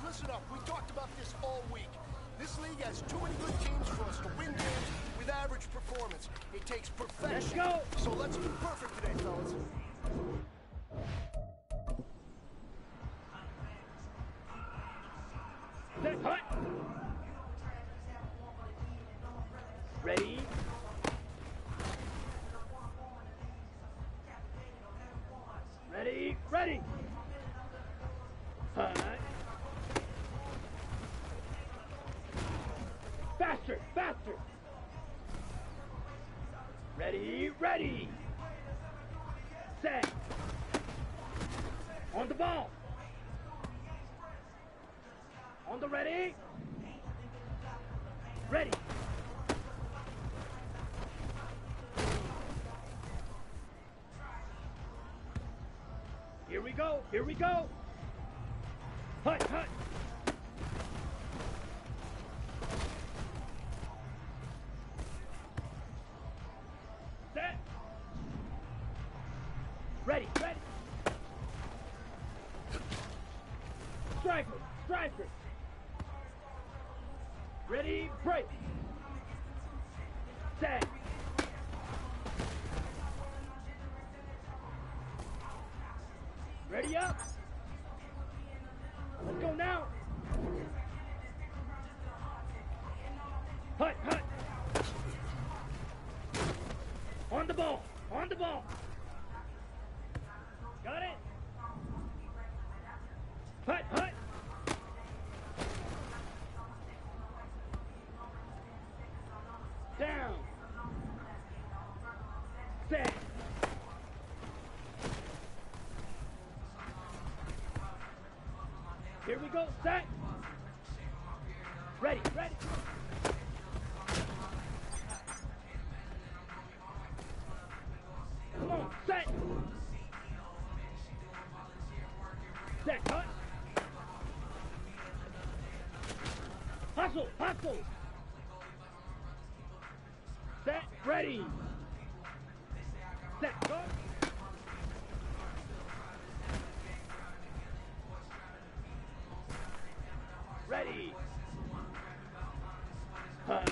listen up. We talked about this all week. This league has too many good teams for us to win games with average performance. It takes perfection. Let's go. So let's be perfect today, fellas. Set, hut. Ready. Ready, ready. Hut. Faster, faster. Ready, ready. Set. On the ball. On the ready. Ready. Here we go, here we go. Hut, hut. Set. Ready, ready. Striker, striker. Ready, break. Set. Ready up. Let's go now. Hut, hut. On the ball, on the ball. Got it. Hut, hut. Down. Set. Here we go. Set. Ready, ready. Come on, set. Set, cut. Hustle, hustle. Set, ready. Set, cut. Ready. Hut.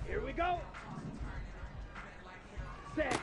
Here we go. Set.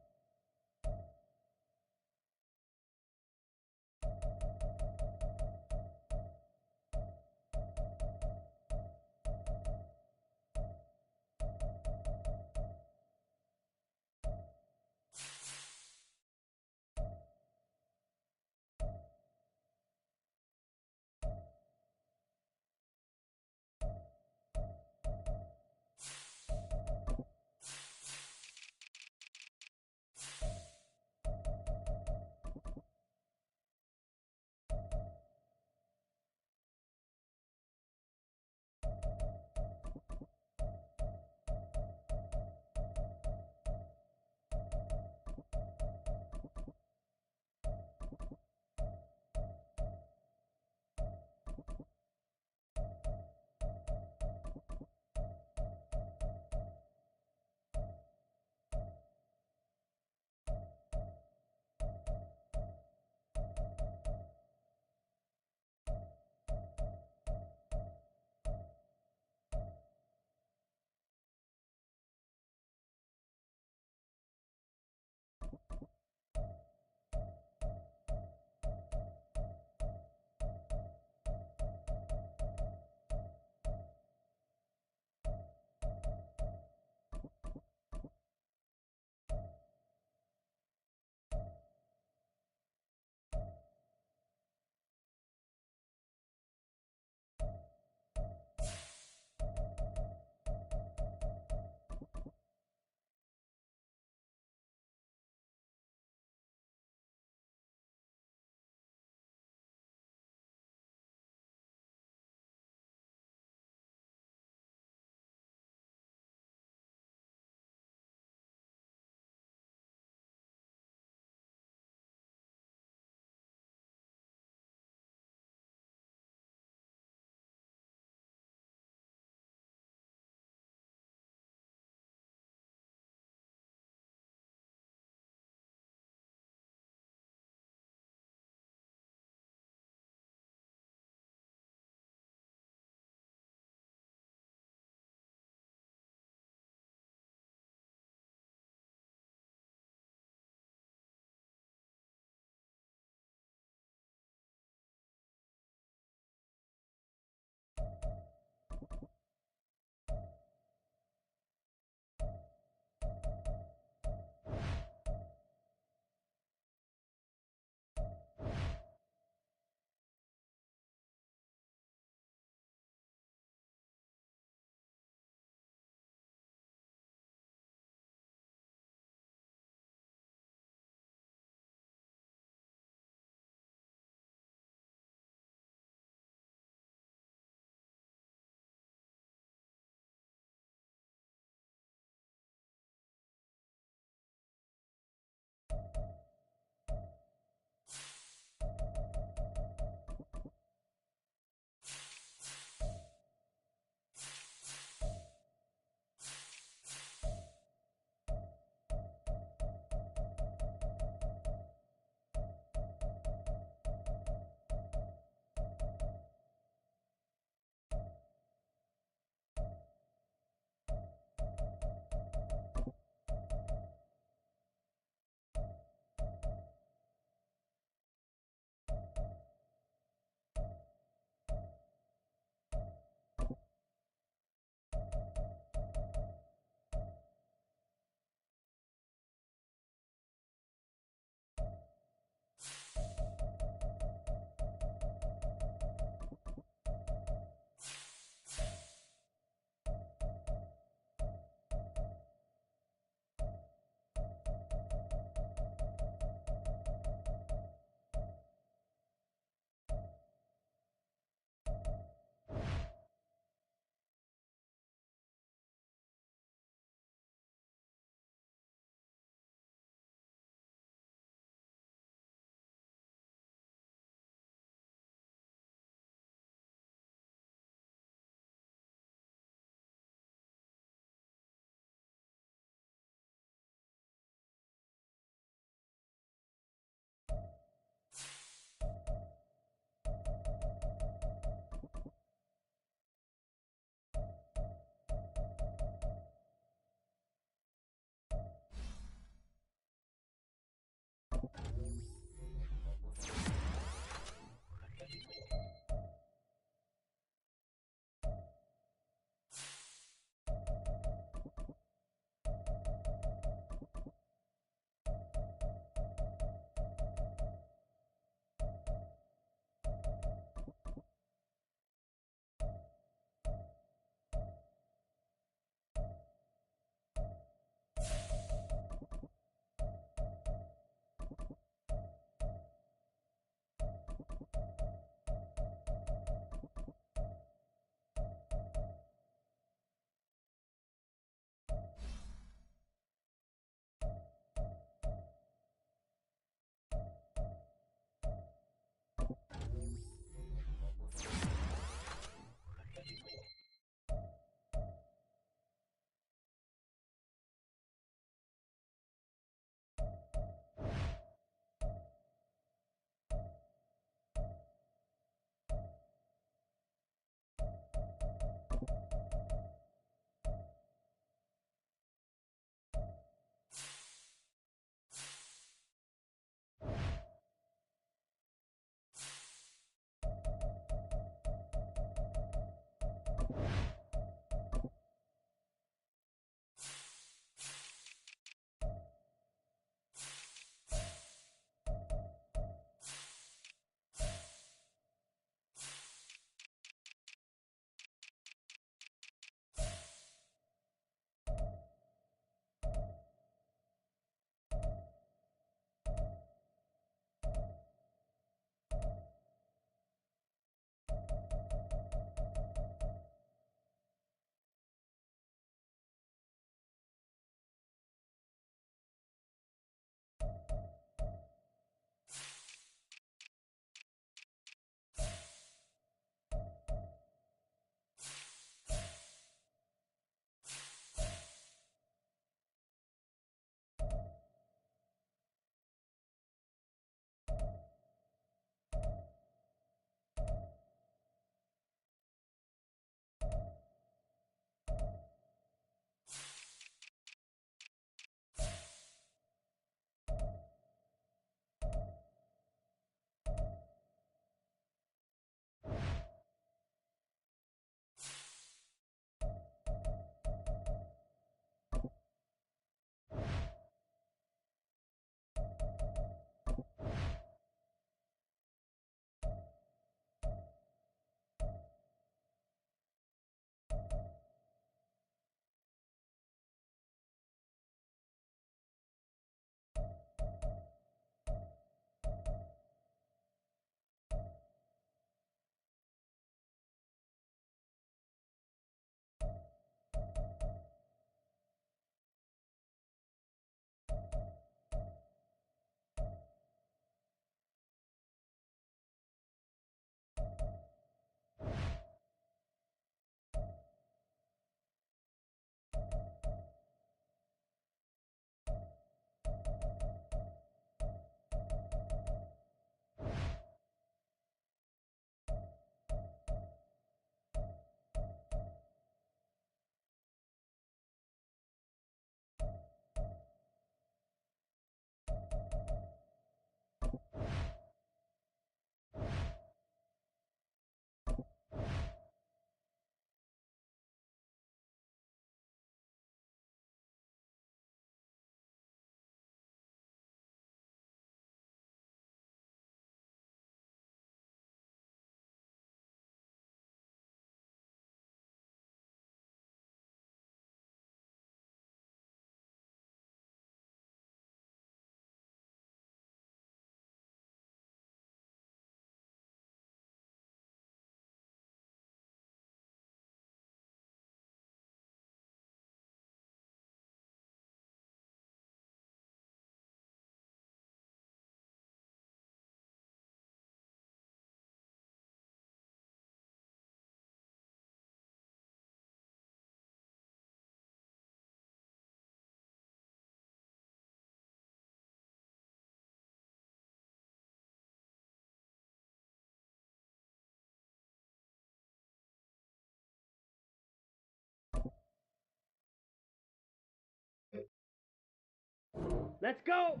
Let's go.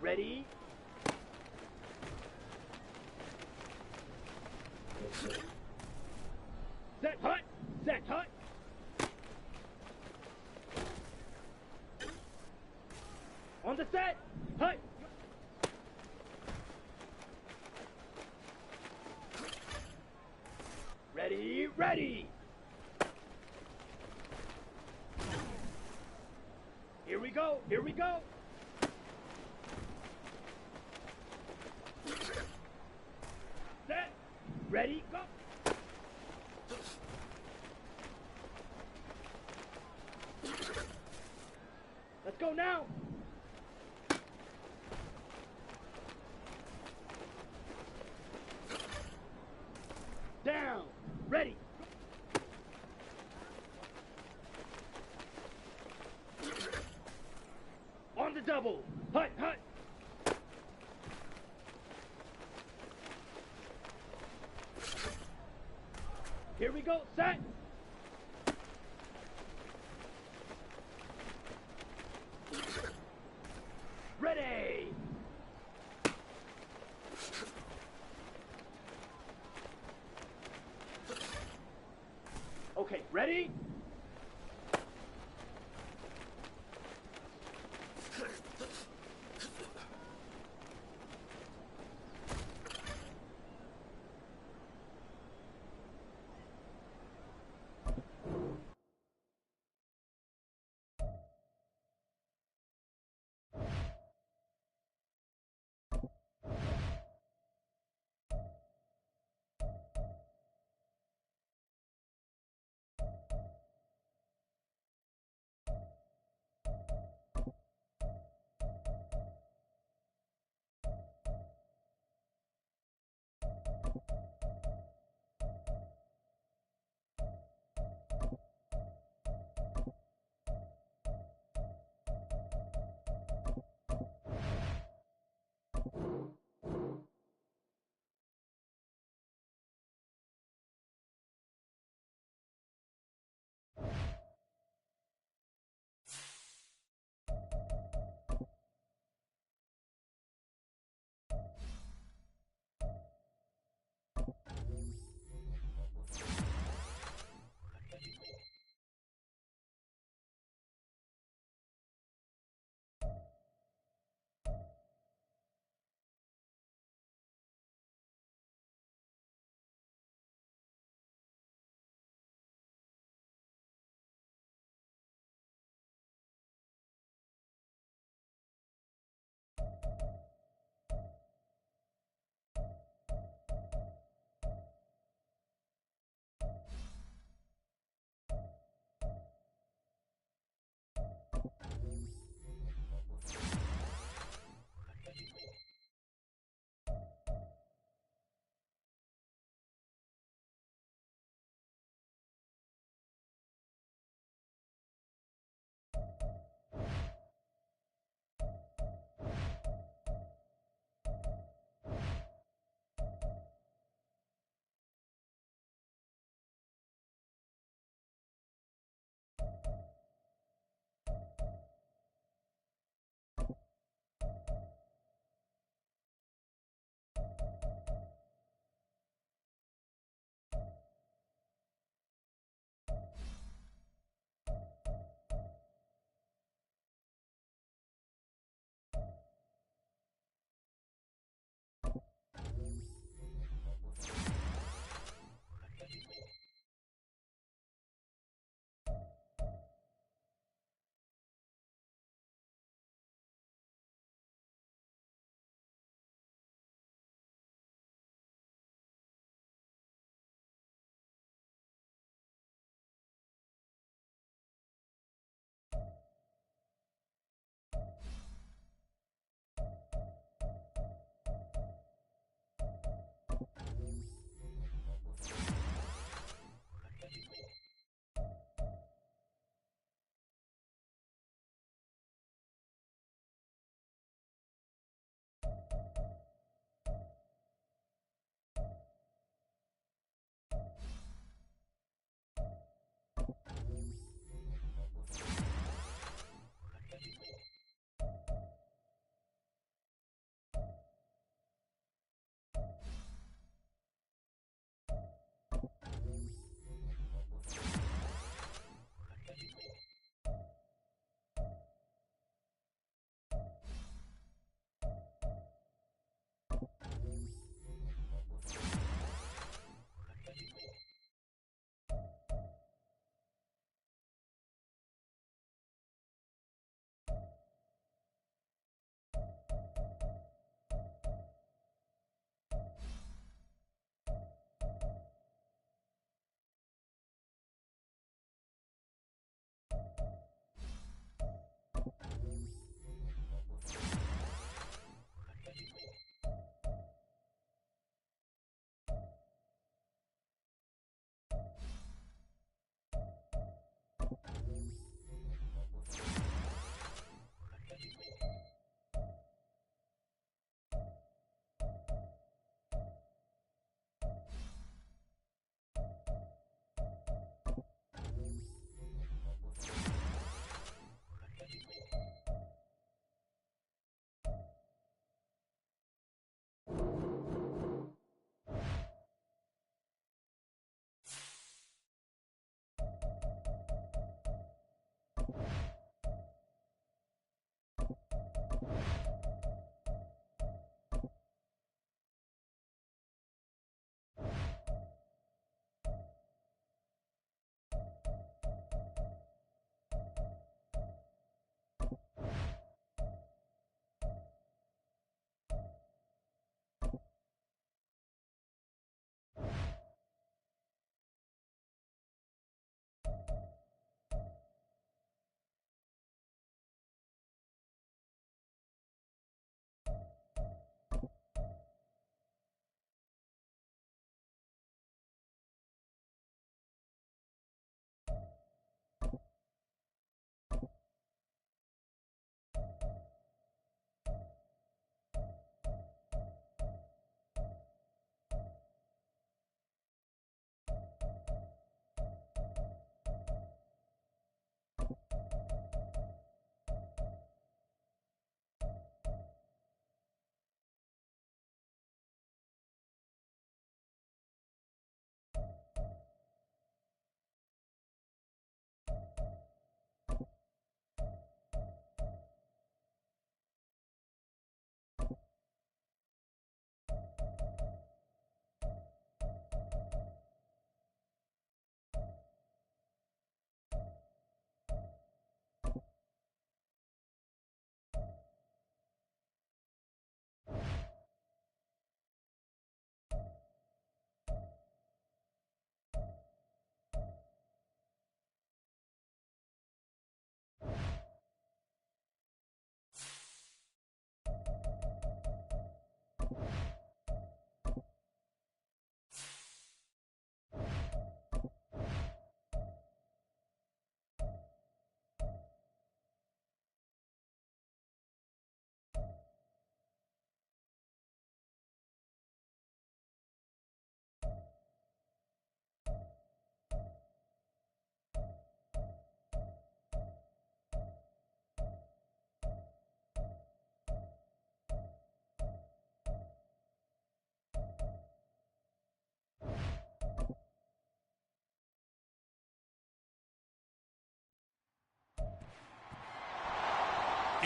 Ready? Set, hut! Set, hut! On the set! Hut! Ready, ready! Here we go, here we go! Set! Ready, go! Let's go now! Down! Ready! On the double! Hut, hut! Here we go, set! Ready! Okay, ready?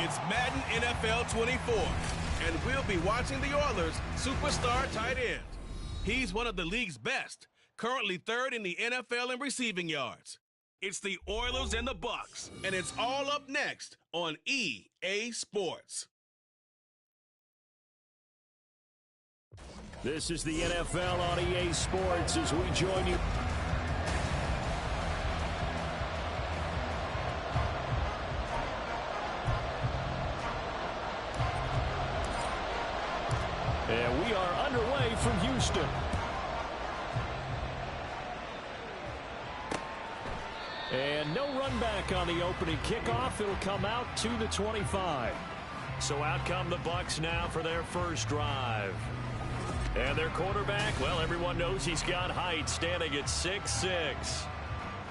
It's Madden NFL 24, and we'll be watching the Oilers' superstar tight end. He's one of the league's best, currently third in the NFL in receiving yards. It's the Oilers and the Bucs, and it's all up next on EA Sports. This is the NFL on EA Sports as we join you. And we are underway from Houston. And no run back on the opening kickoff. It'll come out to the 25. So out come the Bucs now for their first drive. And their quarterback, well, everyone knows he's got height, standing at 6'6".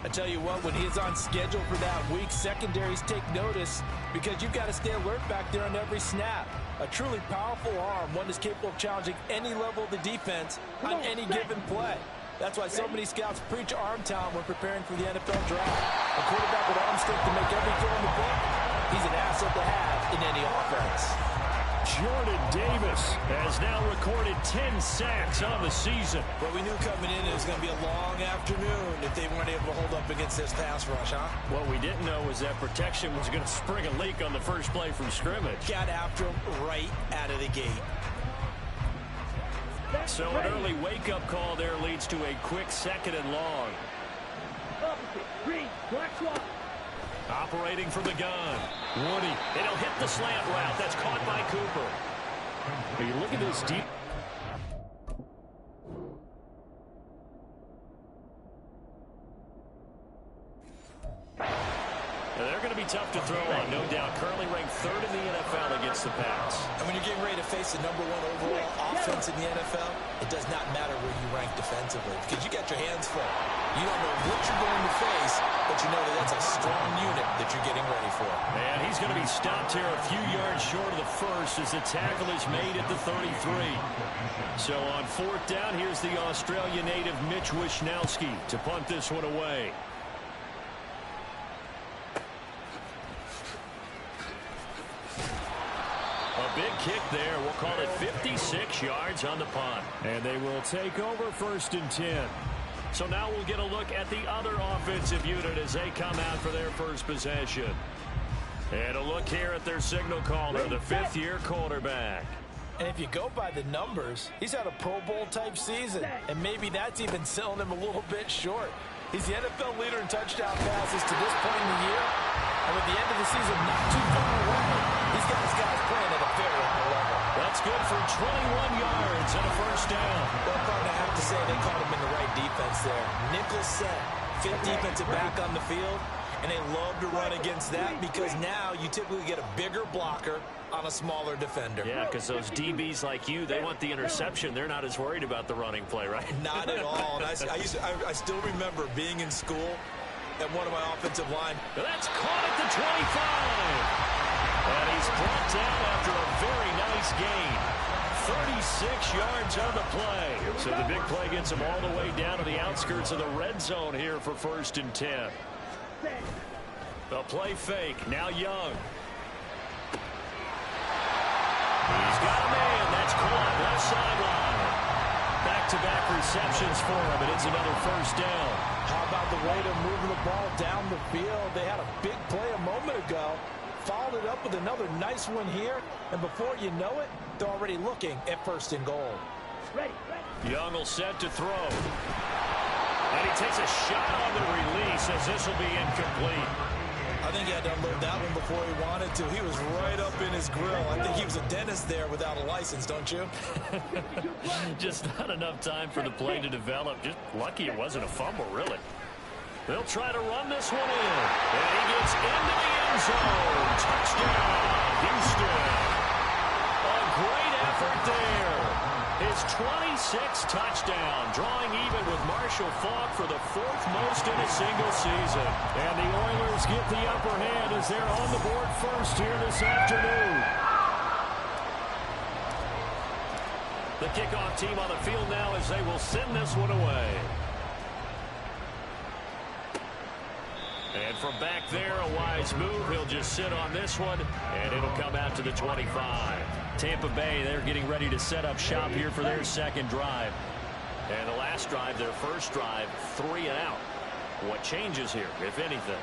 I tell you what, when he is on schedule for that week, secondaries take notice because you've got to stay alert back there on every snap. A truly powerful arm, one that's capable of challenging any level of the defense on any given play. That's why so many scouts preach arm talent when preparing for the NFL draft. A quarterback with arm strength to make every throw in the book, he's an asset to have in any offense. Jordan Davis has now recorded 10 sacks on the season. But we knew coming in it was going to be a long afternoon if they weren't able to hold up against this pass rush, huh? What we didn't know was that protection was going to spring a leak on the first play from scrimmage. Got after him right out of the gate. So an early wake-up call there leads to a quick second and long. Operating from the gun. Woody. It'll hit the slant route. That's caught by Cooper. But you look at this deep. They're going to be tough to throw on, no doubt. Currently ranked third in the NFL against the pass. And when you're getting ready to face the #1 overall offense in the NFL, it does not matter where you rank defensively because you got your hands full. You don't know what you're going to face, but you know that that's a strong unit that you're getting ready for. And he's going to be stopped here a few yards short of the first as the tackle is made at the 33. So on fourth down, here's the Australian native Mitch Wishnowsky to punt this one away. A big kick there. We'll call it 56 yards on the punt. And they will take over first and 10. So now we'll get a look at the other offensive unit as they come out for their first possession. And a look here at their signal caller, the fifth-year quarterback. And if you go by the numbers, he's had a Pro Bowl-type season. And maybe that's even selling him a little bit short. He's the NFL leader in touchdown passes to this point in the year. And with the end of the season not too far away, he's got his guys playing at a very high level. That's good for 21 yards and a first down. Well, I'm going to have to say they caught him in the right defense there. Nickel set, fifth defensive back on the field, and they love to run against that because now you typically get a bigger blocker on a smaller defender. Yeah, because those DBs like you, they want the interception. They're not as worried about the running play, right? Not at all. And I still remember being in school at one of my offensive line. That's caught at the 25. And he's brought down after a very nice gain. 36 yards on the play. So the big play gets him all the way down to the outskirts of the red zone here for first and 10. A play fake. Now Young. He's got a man. That's caught left sideline. Back-to-back receptions for him, and it's another first down. How about the way they're moving the ball down the field? They had a big play a moment ago. Followed it up with another nice one here, and before you know it, they're already looking at first and goal. Young will set to throw. And he takes a shot on the release as this will be incomplete. I think he had to unload that one before he wanted to. He was right up in his grill. I think he was a dentist there without a license, don't you? Just not enough time for the play to develop. Just lucky it wasn't a fumble, really. They'll try to run this one in. And he gets into the end zone. Touchdown, Houston. A great effort there. His 26th touchdown, drawing even with Marshall Faulk for the fourth most in a single season. And the Oilers get the upper hand as they're on the board first here this afternoon. The kickoff team on the field now as they will send this one away. And from back there, a wise move. He'll just sit on this one, and it'll come out to the 25. Tampa Bay, they're getting ready to set up shop here for their second drive. And the last drive, their first drive, 3 and out. What changes here, if anything?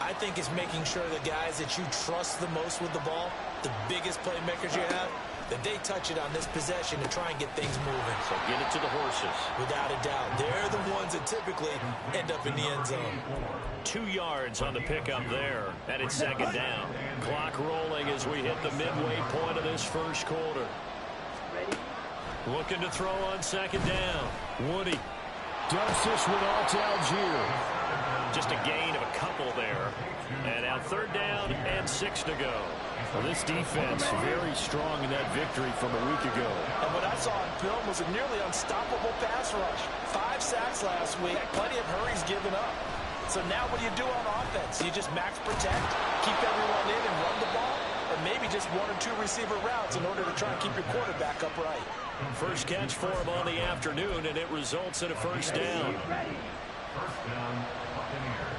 I think it's making sure the guys that you trust the most with the ball, the biggest playmakers you have, that they touch it on this possession to try and get things moving. So get it to the horses. Without a doubt. They're the ones that typically end up in the end zone. 2 yards on the pickup there. And it's second down. Clock rolling as we hit the midway point of this first quarter. Looking to throw on second down. Woody dumps this one off to Algier. Just a gain of a couple there. And now third down and 6 to go. Well, this defense very strong in that victory from a week ago. And what I saw on film was a nearly unstoppable pass rush. 5 sacks last week. Plenty of hurries given up. So now what do you do on offense? You just max protect, keep everyone in and run the ball? Or maybe just 1 or 2 receiver routes in order to try and keep your quarterback upright? First catch for him on the afternoon, and it results in a first down. First down, Buccaneers.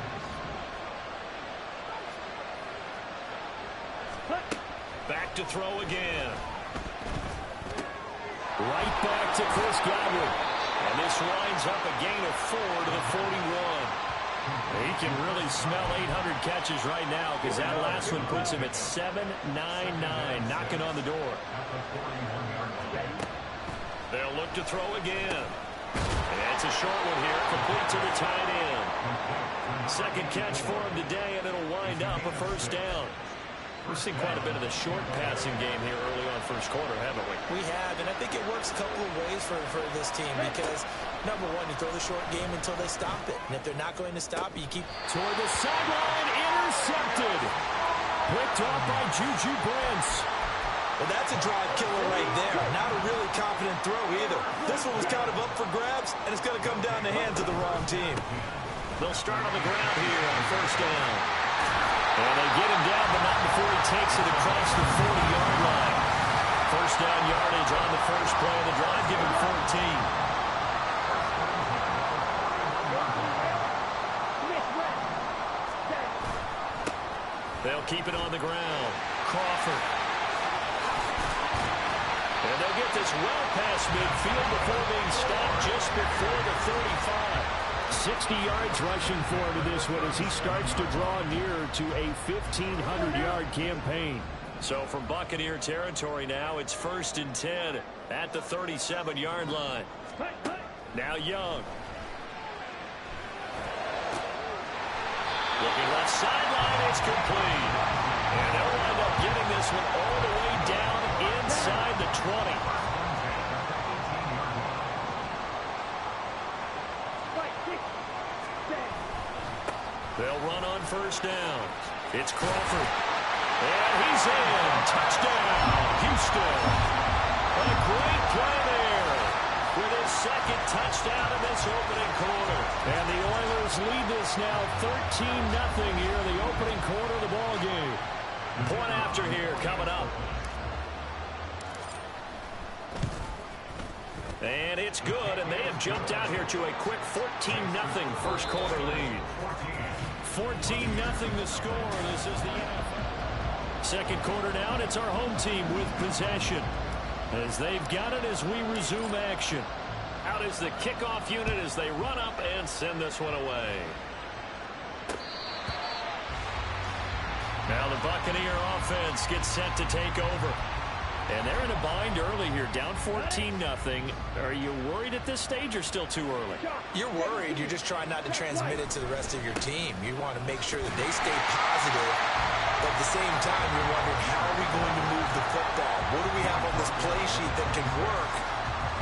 Back to throw again. Right back to Chris Godwin. And this winds up a gain of 4 to the 41. He can really smell 800 catches right now because that last one puts him at 799, knocking on the door. They'll look to throw again. And it's a short one here, complete to the tight end. Second catch for him today, and it'll wind up a first down. We've seen quite a bit of the short passing game here early on first quarter, haven't we? We have, and I think it works a couple of ways for this team because, number one, you throw the short game until they stop it. And if they're not going to stop it, you keep... Toward the sideline, intercepted. Picked off by Juju Brents. Well, that's a drive killer right there. Not a really confident throw either. This one was kind of up for grabs, and it's going to come down the hands of the wrong team. They'll start on the ground here on first down. And they get him down, but not before he takes it across the 40-yard line. First down yardage on the first play of the drive, give him 14. They'll keep it on the ground. Crawford. And they'll get this well past midfield before being stopped just before the 35. 60 yards rushing for him in this one as he starts to draw nearer to a 1,500-yard campaign. So from Buccaneer territory now, it's 1st and 10 at the 37-yard line. Now Young. Looking left sideline, it's complete. And they'll wind up getting this one all the way down inside the 20. They'll run on first down. It's Crawford. And he's in. Touchdown, Houston. A great play there with his second touchdown in this opening quarter. And the Oilers lead this now 13-0 here in the opening quarter of the ball game. Point after here coming up. And it's good, and they have jumped out here to a quick 14-0 first quarter lead. 14-0 the score. This is the NFL. Second quarter now, and it's our home team with possession. As they've got it as we resume action. Out is the kickoff unit as they run up and send this one away. Now the Buccaneer offense gets set to take over. And they're in a bind early here, down 14-0. Are you worried at this stage or still too early? You're worried. You're just trying not to transmit it to the rest of your team. You want to make sure that they stay positive. But at the same time, you're wondering, how are we going to move the football? What do we have on this play sheet that can work?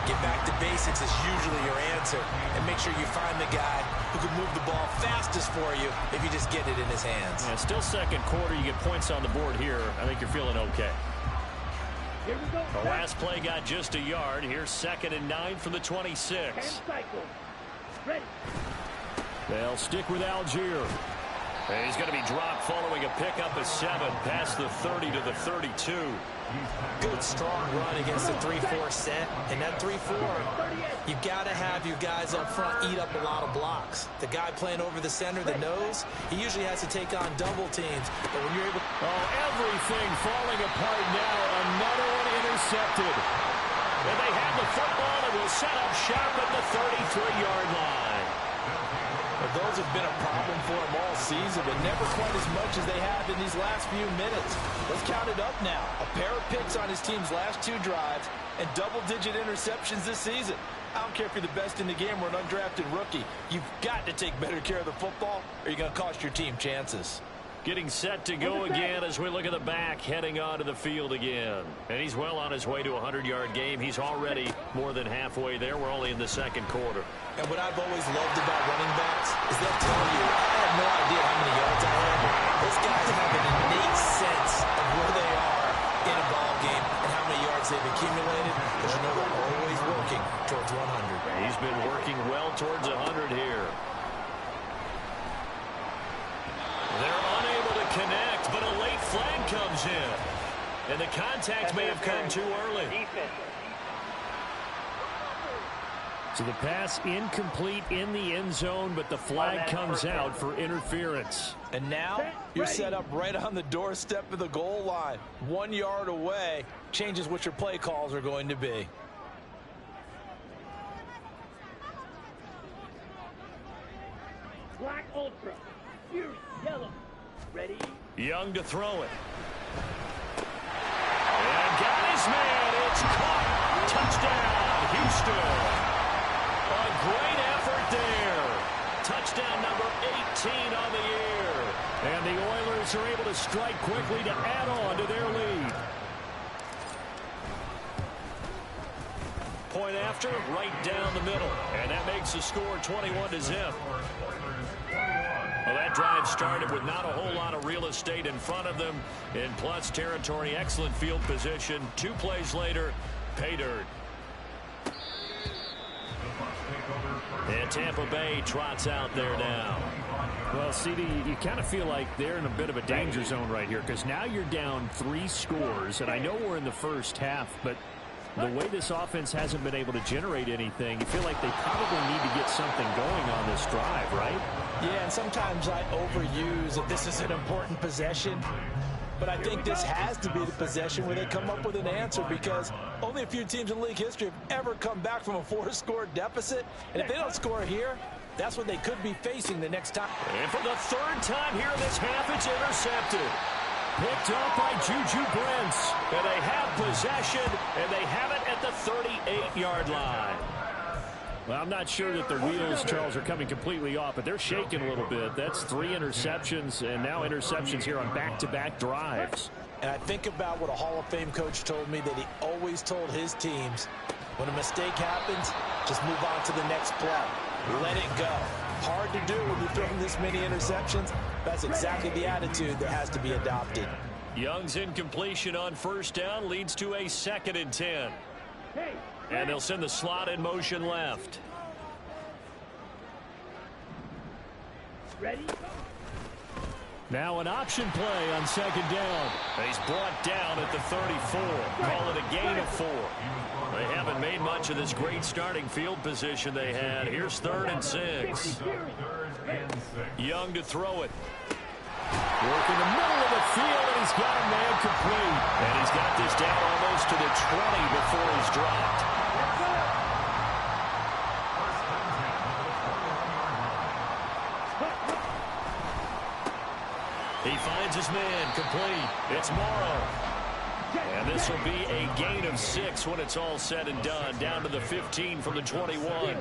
Get back to basics is usually your answer. And make sure you find the guy who can move the ball fastest for you if you just get it in his hands. Yeah, still second quarter. You get points on the board here. I think you're feeling okay. The last play got just a yard. Here's 2nd and 9 from the 26. Ready. They'll stick with Algier. And he's going to be dropped following a pickup of 7 past the 30 to the 32. Good, strong run against the 3-4 set. And that 3-4, you've got to have your guys up front eat up a lot of blocks. The guy playing over the center, the nose, he usually has to take on double teams. But when you're able... Oh, everything falling apart now. Another one intercepted. And they have the football and will set up shop at the 33-yard line. Well, those have been a problem for him all season, but never quite as much as they have in these last few minutes. Let's count it up now. A pair of picks on his team's last 2 drives and double-digit interceptions this season. I don't care if you're the best in the game or an undrafted rookie. You've got to take better care of the football or you're going to cost your team chances. Getting set to go again as we look at the back, heading onto the field again. And he's well on his way to a 100-yard game. He's already more than halfway there. We're only in the second quarter. And what I've always loved about running backs is they'll tell you, I have no idea how many yards I have. Those guys have an innate sense of where they are in a ball game and how many yards they've accumulated, because you know they're always working towards 100. He's been working well towards 100 here. They're unable to connect, but a late flag comes in. And the contact may have come too early. So the pass incomplete in the end zone, but the flag comes out for interference. And now you're set up right on the doorstep of the goal line. 1 yard away changes what your play calls are going to be. Black Ultra. Fierce yellow. Ready? Young to throw it. And got his man. It's caught. Touchdown, Houston. A great effort there. Touchdown number 18 on the year. And the Oilers are able to strike quickly to add on to their lead. Point after, right down the middle. And that makes the score 21-0. Well, that drive started with not a whole lot of real estate in front of them. In plus territory, excellent field position. 2 plays later, pay dirt. And Tampa Bay trots out there now. Well, CD, you kind of feel like they're in a bit of a danger zone right here, because now you're down 3 scores, and I know we're in the first half, but the way this offense hasn't been able to generate anything, you feel like they probably need to get something going on this drive, right? Yeah, and sometimes I overuse that this is an important possession. But I think this has to be the possession where they come up with an answer, because only a few teams in league history have ever come back from a 4-score deficit. And if they don't score here, that's what they could be facing the next time. And for the 3rd time here in this half, it's intercepted. Picked up by Juju Brents. And they have possession, and they have it at the 38-yard line. Well, I'm not sure that the wheels, Charles, are coming completely off, but they're shaking a little bit. That's 3 interceptions, and now interceptions here on back-to-back drives. And I think about what a Hall of Fame coach told me, that he always told his teams, when a mistake happens, just move on to the next play. Let it go. Hard to do when you're throwing this many interceptions. That's exactly the attitude that has to be adopted. Young's incompletion on 1st down leads to a 2nd and 10. And they'll send the slot in motion left. Ready? Now an option play on 2nd down. He's brought down at the 34. Call it a gain of 4. They haven't made much of this great starting field position they had. Here's 3rd and 6. Young to throw it. Work in the middle of the field, and he's got a man complete. And he's got this down almost to the 20 before he's dropped. He finds his man complete. It's Morrow. And this will be a gain of 6 when it's all said and done. Down to the 15 from the 21.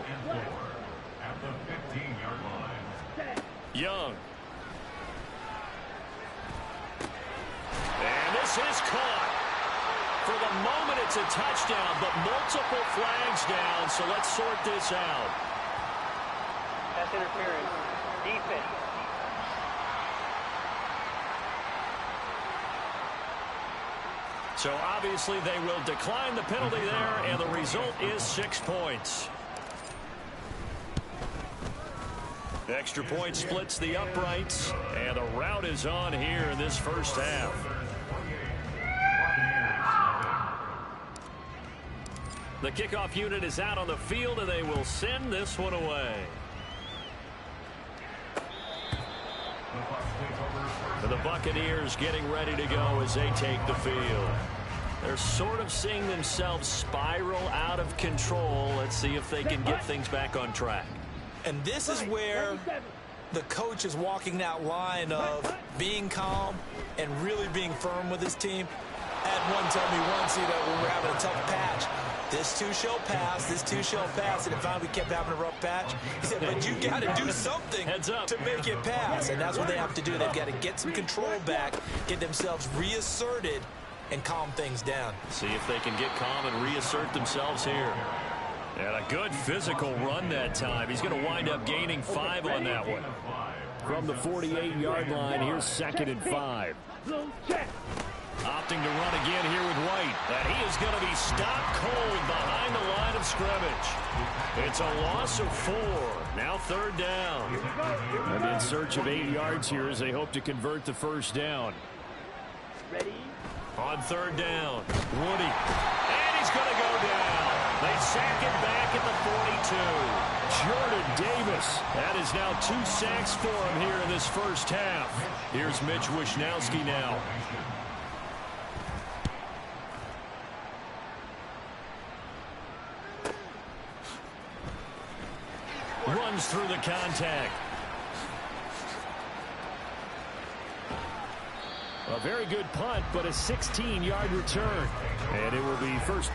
Young. And this is caught. For the moment, it's a touchdown, but multiple flags down, so let's sort this out. That's interference. Defense. So obviously they will decline the penalty there, and the result is 6 points. Extra point splits the uprights, and the rout is on here in this first half. The kickoff unit is out on the field, and they will send this one away. And the Buccaneers getting ready to go as they take the field. They're sort of seeing themselves spiral out of control. Let's see if they can get things back on track. And this is where the coach is walking that line of being calm and really being firm with his team. I had one tell me once, when we're having a tough patch, this too shall pass, this too shall pass, and if finally we kept having a rough patch, he said, but you got to do something to make it pass, and that's what they have to do. They've got to get some control back, get themselves reasserted, and calm things down. See if they can get calm and reassert themselves here. And a good physical run that time. He's going to wind up gaining 5 on that one. From the 48-yard line, here's 2nd and 5. Opting to run again here with White. And he is going to be stopped cold behind the line of scrimmage. It's a loss of 4. Now 3rd down. And in search of 8 yards here as they hope to convert the first down. Ready? On 3rd down, Woody. And he's going to go down. They sack it back at the 42. Jordan Davis. That is now 2 sacks for him here in this first half. Here's Mitch Wishnowski now. Runs through the contact. A very good punt, but a 16-yard return. And it will be first.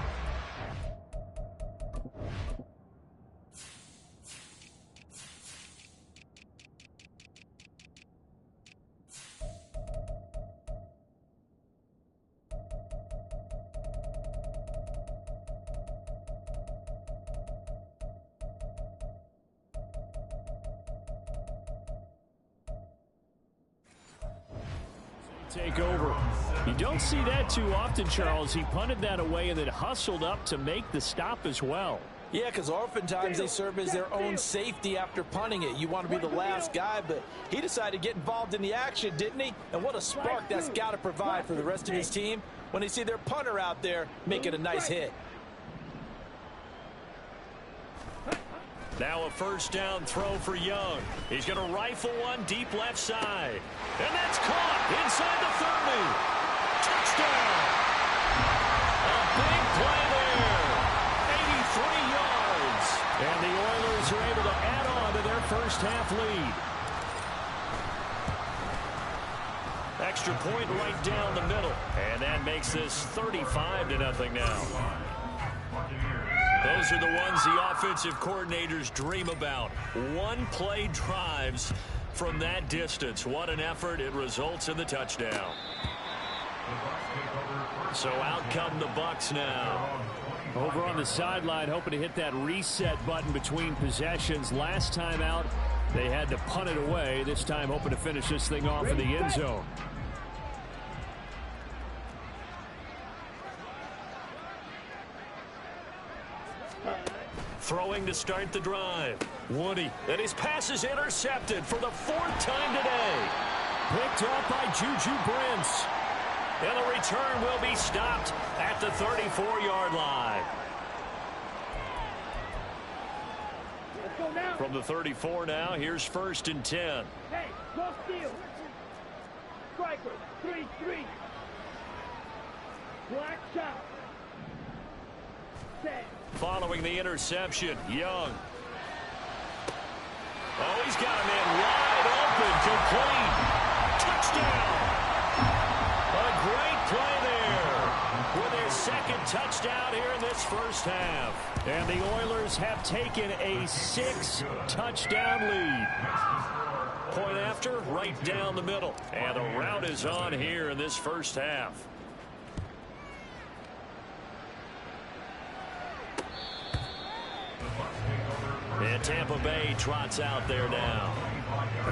Take over. You don't see that too often, Charles. He punted that away and then hustled up to make the stop as well. Yeah, because oftentimes they serve as their own safety after punting it. You want to be the last guy, but he decided to get involved in the action, didn't he? And what a spark that's got to provide for the rest of his team when they see their punter out there making a nice hit. Now a first down throw for Young. He's going to rifle one deep left side. And that's caught inside the 30. Touchdown. A big play there. 83 yards. And the Oilers are able to add on to their first half lead. Extra point right down the middle. And that makes this 35-0 now. Those are the ones the offensive coordinators dream about. One-play drives from that distance. What an effort. It results in the touchdown. So out come the Bucs now. Over on the sideline, hoping to hit that reset button between possessions. Last time out, they had to punt it away. This time hoping to finish this thing off in the end zone. Throwing to start the drive. Woody. And his pass is intercepted for the 4th time today. Picked up by Juju Brents. And the return will be stopped at the 34-yard line. Let's go now. From the 34 now, here's 1st and 10. Hey, no steal. Striker, 3-3. Black shot. Set. Following the interception, Young. Oh, he's got a man wide open, complete. Touchdown. A great play there with their 2nd touchdown here in this first half. And the Oilers have taken a 6-touchdown lead. Point after, right down the middle. And the rout is on here in this first half. And Tampa Bay trots out there now.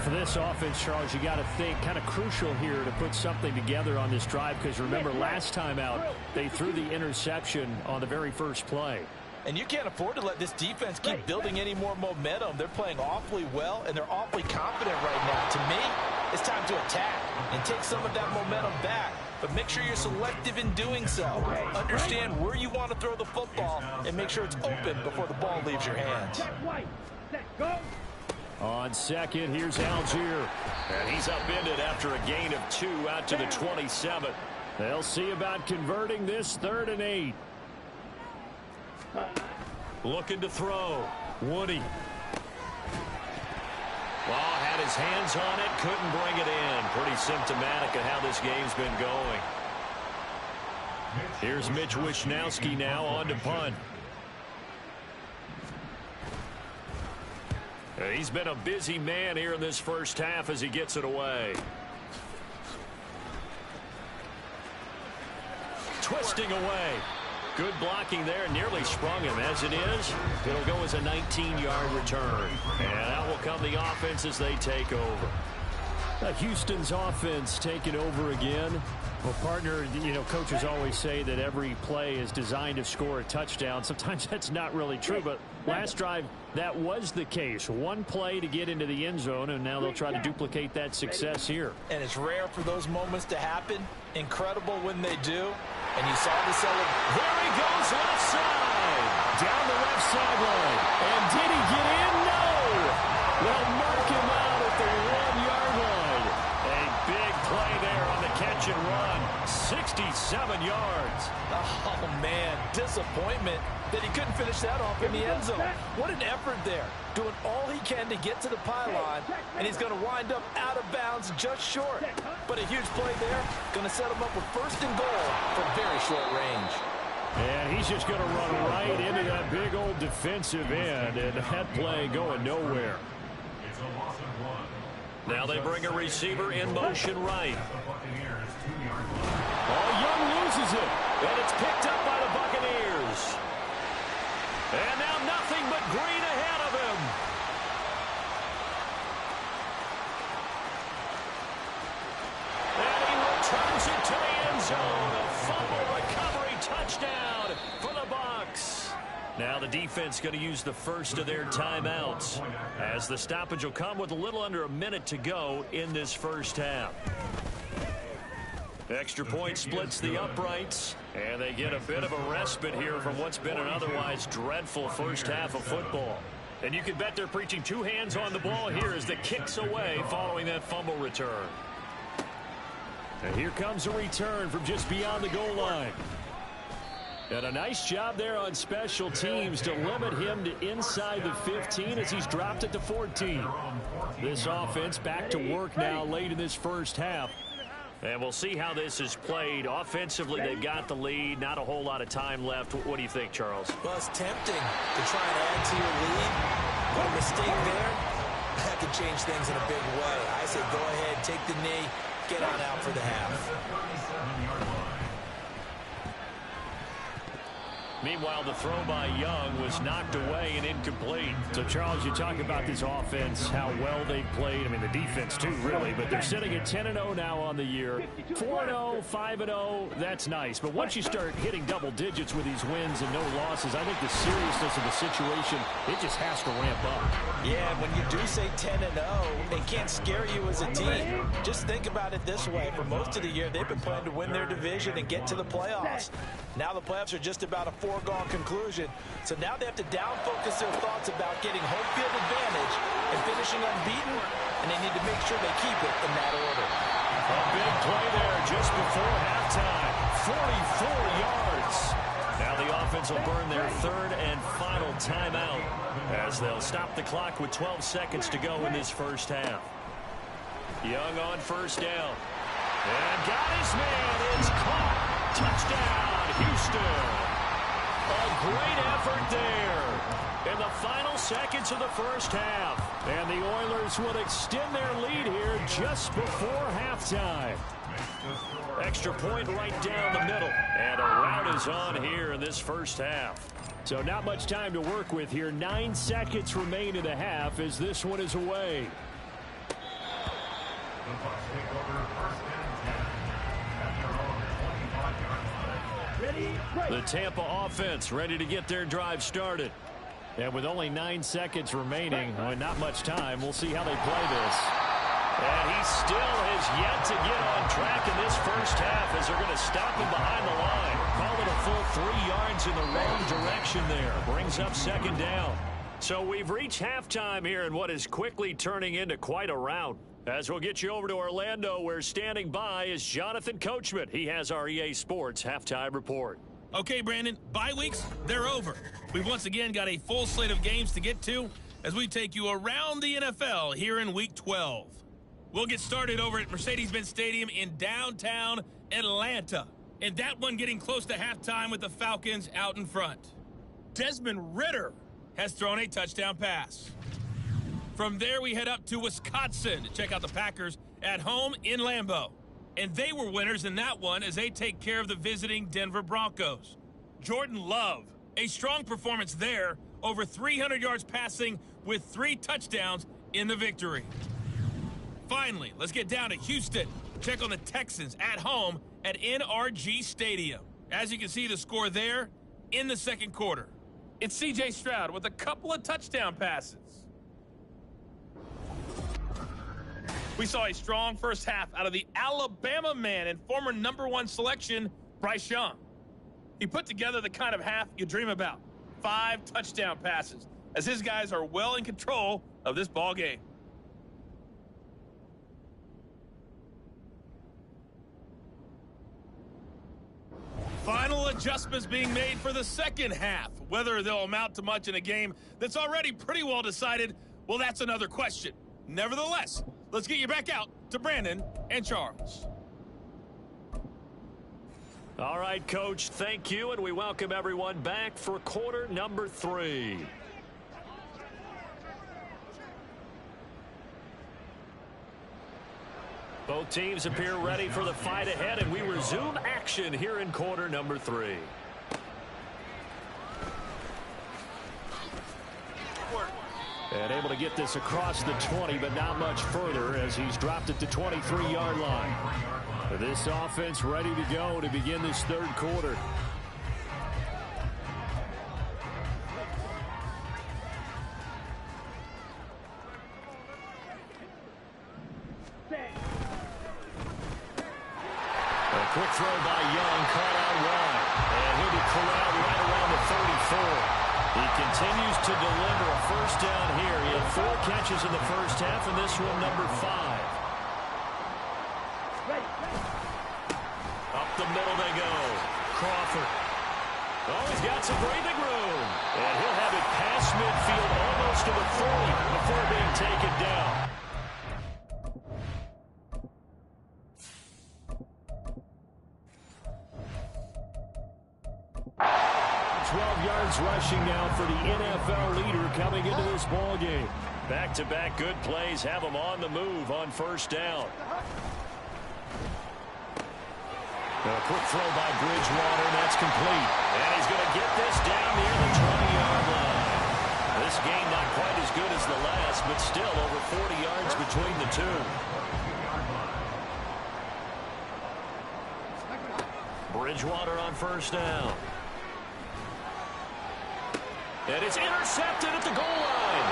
For this offense, Charles, you got to think kind of crucial here to put something together on this drive, because remember last time out they threw the interception on the very first play. And you can't afford to let this defense keep building any more momentum. They're playing awfully well, and they're awfully confident right now. To me, it's time to attack and take some of that momentum back. But make sure you're selective in doing so. Understand where you want to throw the football and make sure it's open before the ball leaves your hands. On second, here's Algier. And he's upended after a gain of 2 out to the 27. They'll see about converting this 3rd and 8. Looking to throw. Woody. Well, had his hands on it, couldn't bring it in. Pretty symptomatic of how this game's been going. Here's Mitch Wishnowski now on to punt. He's been a busy man here in this first half as he gets it away. Twisting away. Good blocking there. Nearly sprung him. As it is, it'll go as a 19-yard return. And out will come the offense as they take over. Houston's offense taking over again. Well, partner, you know, coaches always say that every play is designed to score a touchdown. Sometimes that's not really true, but last drive, that was the case. One play to get into the end zone, and now they'll try to duplicate that success here. And it's rare for those moments to happen. Incredible when they do. And you saw the celebration. There he goes, left side. Down the left sideline. And did he get in? No. They'll mark him out at the 1-yard line. A big play there on the catch and run. 67 yards. Oh, man. Disappointment that he couldn't finish that off in the end zone. What an effort there. Doing all he can to get to the pylon, and he's going to wind up out of bounds just short. But a huge play there. Going to set him up with 1st and goal from very short range. And he's just going to run right into that big old defensive end, and that play going nowhere. Now they bring a receiver in motion right. Oh, Young loses it. And it's picked up by the Buccaneers. And now nothing but green ahead of him. And he returns it to the end zone. A fumble recovery touchdown for the Bucs. Now the defense going to use the first of their timeouts, as the stoppage will come with a little under a minute to go in this first half. Extra point splits the uprights, and they get a bit of a respite here from what's been an otherwise dreadful first half of football. And you can bet they're preaching 2 hands on the ball here as the kick's away following that fumble return. And here comes a return from just beyond the goal line. And a nice job there on special teams to limit him to inside the 15 as he's dropped at the 14. This offense back to work now late in this first half. And we'll see how this is played. Offensively, they've got the lead. Not a whole lot of time left. What do you think, Charles? Well, it's tempting to try and add to your lead. But a mistake there, that could change things in a big way. I say go ahead, take the knee, get on out for the half. Meanwhile, the throw by Young was knocked away and incomplete. So, Charles, you talk about this offense, how well they played. I mean, the defense, too, really. But they're sitting at 10-0 now on the year. 4-0, 5-0, that's nice. But once you start hitting double digits with these wins and no losses, I think the seriousness of the situation, it just has to ramp up. Yeah, when you do say 10-0, it can't scare you as a team. Just think about it this way. For most of the year, they've been playing to win their division and get to the playoffs. Now the playoffs are just about a foregone conclusion. So now they have to down-focus their thoughts about getting home field advantage and finishing unbeaten, and they need to make sure they keep it in that order. A big play there just before halftime. 44 yards. Now the offense will burn their 3rd and final timeout as they'll stop the clock with 12 seconds to go in this first half. Young on 1st down. And got his man. It's caught. Touchdown, Houston. A great effort there in the final seconds of the first half. And the Oilers will extend their lead here just before halftime. Extra point right down the middle. And a rout is on here in this first half. So not much time to work with here. 9 seconds remain in the half as this one is away. Ready? The Tampa offense ready to get their drive started. And with only 9 seconds remaining, not much time, we'll see how they play this. And he still has yet to get on track in this first half as they're going to stop him behind the line. Call it a full 3 yards in the wrong direction there. Brings up second down. So we've reached halftime here in what is quickly turning into quite a rout. As we'll get you over to Orlando, where standing by is Jonathan Coachman. He has our EA Sports halftime report. Okay, Brandon, bye weeks, they're over. We've once again got a full slate of games to get to as we take you around the NFL here in Week 12. We'll get started over at Mercedes-Benz Stadium in downtown Atlanta. And that one getting close to halftime with the Falcons out in front. Desmond Ridder has thrown a touchdown pass. From there, we head up to Wisconsin to check out the Packers at home in Lambeau. And they were winners in that one as they take care of the visiting Denver Broncos. Jordan Love, a strong performance there, over 300 yards passing with 3 touchdowns in the victory. Finally, let's get down to Houston. Check on the Texans at home at NRG Stadium. As you can see, the score there in the second quarter. It's C.J. Stroud with a couple of touchdown passes. We saw a strong first half out of the Alabama man and former #1 selection, Bryce Young. He put together the kind of half you dream about. 5 touchdown passes, as his guys are well in control of this ball game. Final adjustments being made for the second half. Whether they'll amount to much in a game that's already pretty well decided, well, that's another question. Nevertheless, let's get you back out to Brandon and Charles. All right, Coach, thank you, and we welcome everyone back for quarter number 3. Both teams appear ready for the fight ahead, and we resume action here in quarter number 3. And able to get this across the 20, but not much further as he's dropped it to 23-yard line. This offense ready to go to begin this third quarter. A quick throw by Young, caught out wide. And he'll be corralled right around the 34. He continues to deliver a first down here. He had 4 catches in the first half, and this one number 5. Up the middle they go. Crawford. Oh, he's got some breathing room. And he'll have it past midfield almost to the 40 before being taken down. 12 yards rushing now for the NFL leader coming into this ball game. Back-to-back good plays have him on the move on first down. A quick throw by Bridgewater, and that's complete. And he's going to get this down near the 20-yard line. This game not quite as good as the last, but still over 40 yards between the two. Bridgewater on first down. And it's intercepted at the goal line.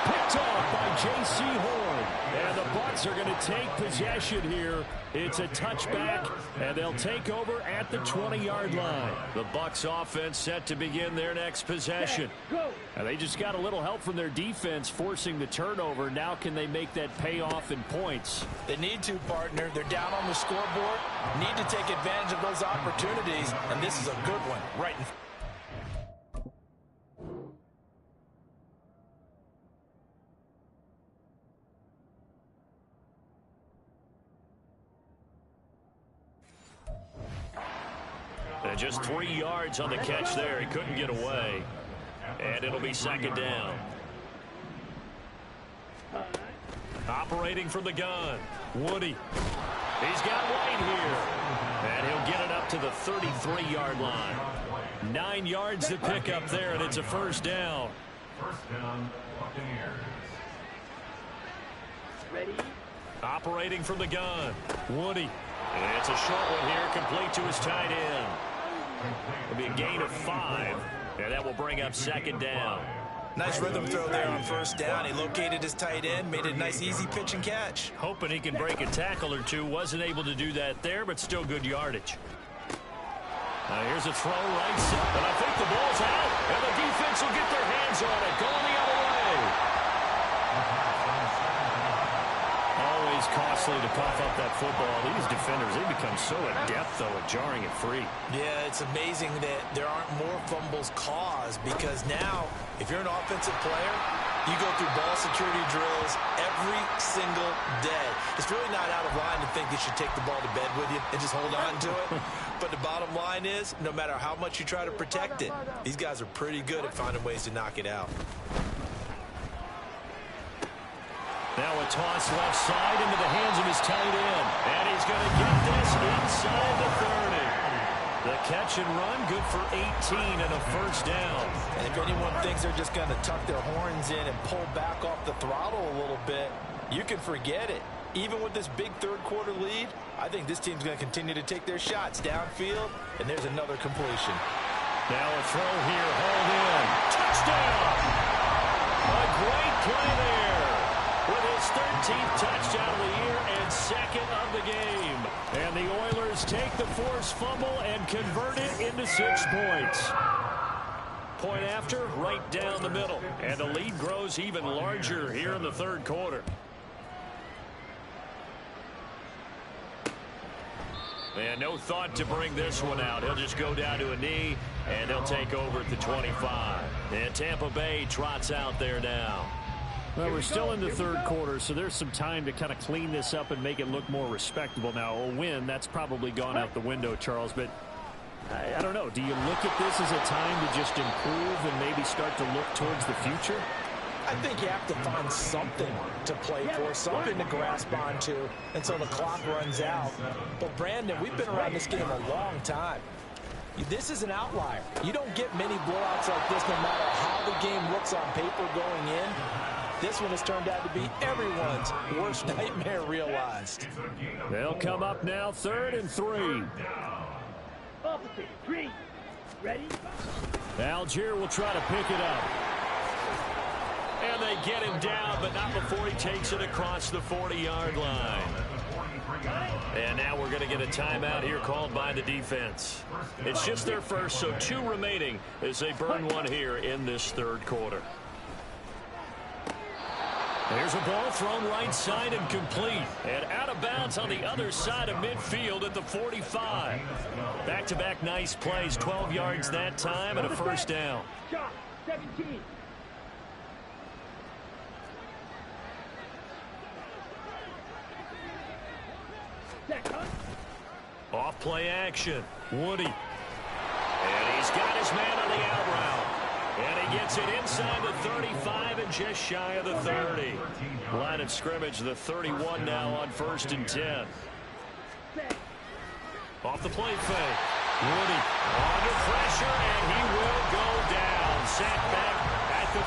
Picked off by J.C. Horn. And the Bucs are going to take possession here. It's a touchback, and they'll take over at the 20-yard line. The Bucs offense set to begin their next possession. And they just got a little help from their defense forcing the turnover. Now can they make that pay off in points? They need to, partner. They're down on the scoreboard. Need to take advantage of those opportunities, and this is a good one right in front. And just 3 yards on the catch there. He couldn't get away. And it'll be second down. Operating from the gun. Woody. He's got White here. And he'll get it up to the 33-yard line. 9 yards to pick up there, and it's a first down. First down, Buccaneers. Ready? Operating from the gun. Woody. And it's a short one here, complete to his tight end. It'll be a gain of 5, and that will bring up second down. Nice rhythm throw there on first down. He located his tight end, made it a nice easy pitch and catch. Hoping he can break a tackle or two. Wasn't able to do that there, but still good yardage. Now here's a throw right side, and I think the ball's out, and the defense will get their hands on it, going the other way. Always costly to cough up that football. These defenders, they become so adept, though, at jarring it free. Yeah, it's amazing that there aren't more fumbles caused, because now, if you're an offensive player, you go through ball security drills every single day. It's really not out of line to think you should take the ball to bed with you and just hold on to it. But the bottom line is, no matter how much you try to protect it, these guys are pretty good at finding ways to knock it out. Now a toss left side into the hands of his tight end. And he's going to get this inside the 30. The catch and run, good for 18 and a first down. And if anyone thinks they're just going to tuck their horns in and pull back off the throttle a little bit, you can forget it. Even with this big third-quarter lead, I think this team's going to continue to take their shots downfield, and there's another completion. Now a throw here, hauled in. Touchdown! A great play there. With his 13th touchdown of the year and second of the game. And the Oilers take the forced fumble and convert it into 6 points. Point after, right down the middle. And the lead grows even larger here in the third quarter. And no thought to bring this one out. He'll just go down to a knee, and they'll take over at the 25. And Tampa Bay trots out there now. Well, we're still in the third quarter, so there's some time to kind of clean this up and make it look more respectable. Now, a win, that's probably gone out the window, Charles, but I don't know. Do you look at this as a time to just improve and maybe start to look towards the future? I think you have to find something to play for, something to grasp onto until the clock runs out. But, Brandon, we've been around this game a long time. This is an outlier. You don't get many blowouts like this no matter how the game looks on paper going in. This one has turned out to be everyone's worst nightmare realized. They'll come up now, 3rd and 3. Opposite, 3. Ready? Algier will try to pick it up. And they get him down, but not before he takes it across the 40-yard line. And now we're going to get a timeout here called by the defense. It's just their first, so 2 remaining as they burn one here in this third quarter. There's a ball thrown right side and complete. And out of bounds on the other side of midfield at the 45. Back-to-back nice plays, 12 yards that time and a first down. Shot, 17. Off play action. Woody. And he's got his man on the out route. And he gets it inside the 35 and just shy of the 30. Line of scrimmage, the 31 now on 1st and 10. Off the play fake. Woody under pressure, and he will go down. Sacked back at the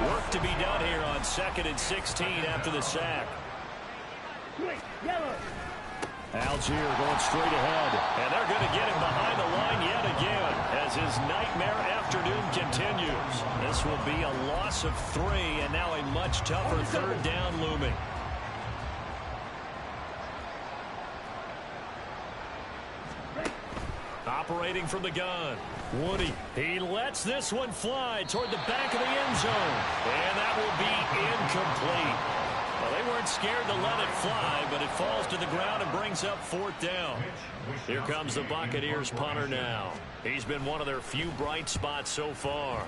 38. Work to be done here on 2nd and 16 after the sack. Algier going straight ahead. And they're going to get him behind the line yet again as his nightmare afternoon continues. This will be a loss of 3 and now a much tougher 3rd down looming. Operating from the gun. Woody. He lets this one fly toward the back of the end zone. And that will be incomplete. Well, they weren't scared to let it fly, but it falls to the ground and brings up 4th down. Here comes the Buccaneers punter now. He's been one of their few bright spots so far.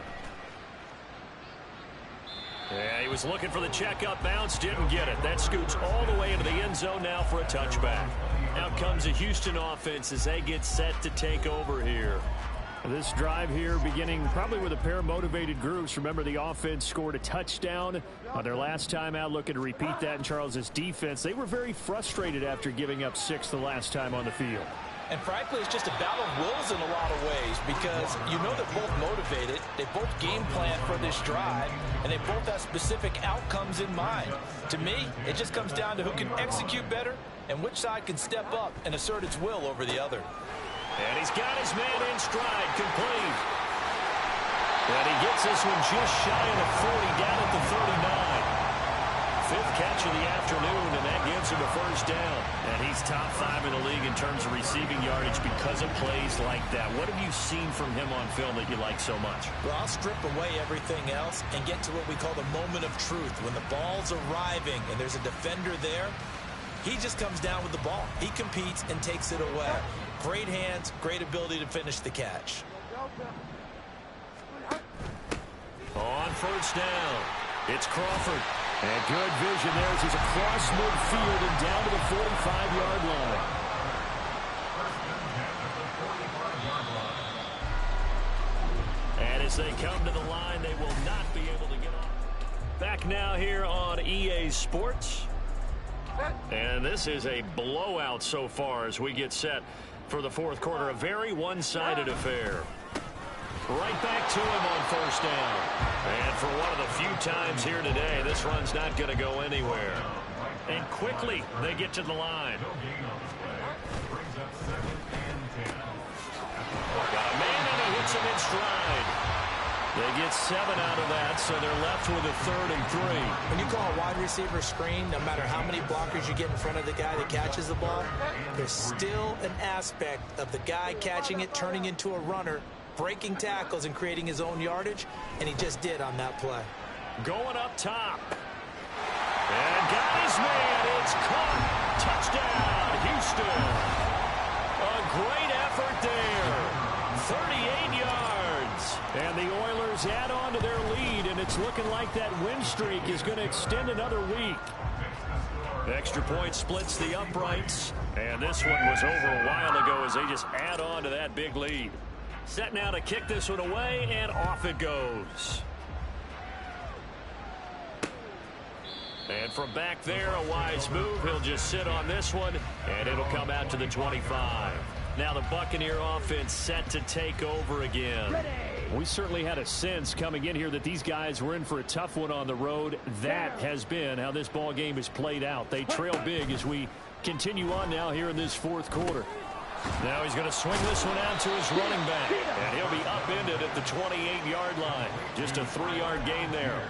Yeah, he was looking for the checkup bounce, didn't get it. That scoots all the way into the end zone now for a touchback. Out comes the Houston offense as they get set to take over here. This drive here beginning probably with a pair of motivated groups. Remember, the offense scored a touchdown on their last time out. Looking to repeat that in Charles's defense. They were very frustrated after giving up 6 the last time on the field. And frankly, it's just a battle of wills in a lot of ways because you know they're both motivated. They both game plan for this drive, and they both have specific outcomes in mind. To me, it just comes down to who can execute better and which side can step up and assert its will over the other. And he's got his man in stride, complete. And he gets this one just shy of the 40, down at the 39. Fifth catch of the afternoon, and that gives him a first down. And he's top 5 in the league in terms of receiving yardage because of plays like that. What have you seen from him on film that you like so much? Well, I'll strip away everything else and get to what we call the moment of truth. When the ball's arriving and there's a defender there, he just comes down with the ball. He competes and takes it away. Great hands, great ability to finish the catch. On first down, it's Crawford. And good vision there as he's across midfield and down to the 45-yard line. And as they come to the line, they will not be able to get off. Back now here on EA Sports. And this is a blowout so far as we get set for the fourth quarter. A very one-sided affair. Right back to him on first down. And for one of the few times here today, this run's not going to go anywhere. And quickly, they get to the line. Got a man, and he hits him in stride. They get 7 out of that, so they're left with a 3rd and 3. When you call a wide receiver screen, no matter how many blockers you get in front of the guy that catches the ball, there's still an aspect of the guy catching it, turning into a runner, breaking tackles and creating his own yardage, and he just did on that play. Going up top. And got his man. It's caught. Touchdown, Houston. A great effort there. 38 yards. And the Oilers add on to their lead, and it's looking like that win streak is going to extend another week. Extra point splits the uprights, and this one was over a while ago as they just add on to that big lead. Set now to kick this one away, and off it goes. And from back there, a wise move. He'll just sit on this one, and it'll come out to the 25. Now the Buccaneer offense set to take over again. We certainly had a sense coming in here that these guys were in for a tough one on the road. That has been how this ball game has played out. They trail big as we continue on now here in this fourth quarter. Now he's going to swing this one out to his running back, and he'll be upended at the 28-yard line. Just a 3-yard gain there.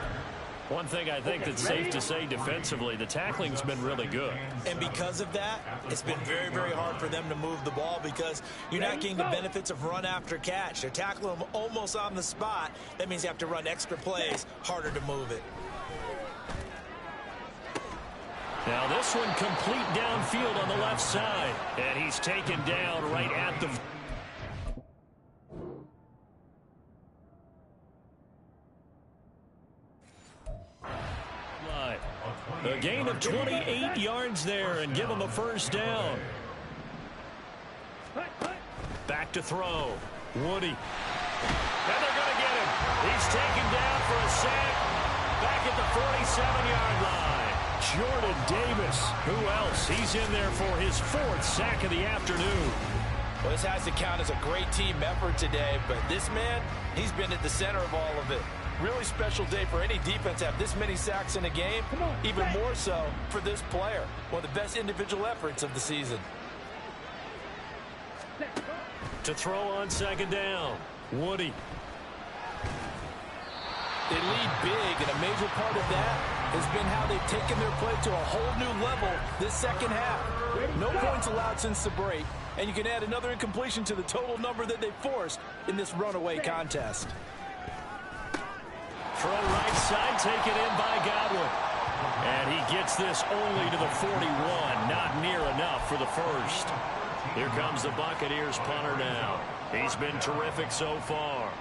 One thing I think that's safe to say defensively, the tackling's been really good. And because of that, it's been very, very hard for them to move the ball because you're not getting the benefits of run after catch. They're tackling them almost on the spot. That means you have to run extra plays, harder to move it. Now this one complete downfield on the left side. And he's taken down right at the... A gain of 28 yards there and give him a first down. Back to throw. Woody. And they're going to get him. He's taken down for a sack. Back at the 47-yard line. Jordan Davis. Who else? He's in there for his 4th sack of the afternoon. Well, this has to count as a great team effort today, but this man, he's been at the center of all of it. Really special day for any defense to have this many sacks in a game, even more so for this player. One of the best individual efforts of the season. To throw on second down, Woody. They lead big, and a major part of that has been how they've taken their play to a whole new level this second half. No points allowed since the break, and you can add another incompletion to the total number that they forced in this runaway contest. Throw right side, taken in by Godwin. And he gets this only to the 41. Not near enough for the first. Here comes the Buccaneers punter now. He's been terrific so far.